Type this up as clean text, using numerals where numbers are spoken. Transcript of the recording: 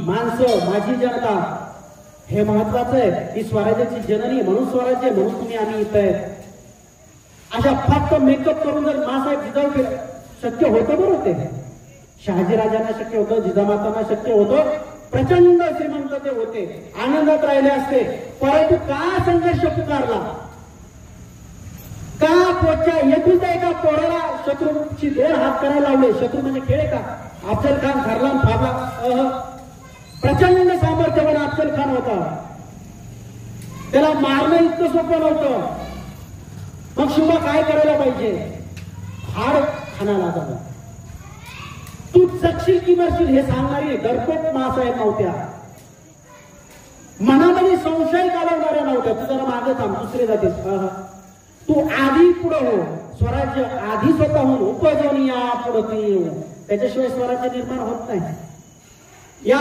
माणसं, माझी जनता हे महत्वाचं आहे. ही स्वराज्याची जननी म्हणून स्वराज्य, म्हणून तुम्ही आम्ही इथं आहे. अशा फक्त मेकअप करून जर मासाहेब जिजाऊ शक्य होतं बरं ते. शहाजीराजांना शक्य होतं, जिजामातांना शक्य होतं, प्रचंड श्रीमंत ते होते, आनंदात राहिले असते. परंतु का संघर्ष पुकारला? का पोटच्या एकुलत्या एका पोराला शत्रूची 2 हात करायला लावले? शत्रू म्हणजे खेळ का? अफजल खान ठरला फारला. प्रचंड सामर्थ्यवान अफजल खान होता. त्याला मारणं इतकं सोपं नव्हतं. मग शिवा काय करायला पाहिजे? हाड खानाला जाणं. तू जगशील की मरशील हे सांगणारी डरपोक मासाहेब नव्हत्या. मनामध्ये संशय घालवणाऱ्या नव्हत्या. तू जरा मागे थांब, दुसरे जातीस. तू आधी पुढं हो. स्वराज्य आधी स्वतःहून उपजवून या, पुढं येऊ. त्याच्याशिवाय स्वराज्य निर्माण होत नाही. या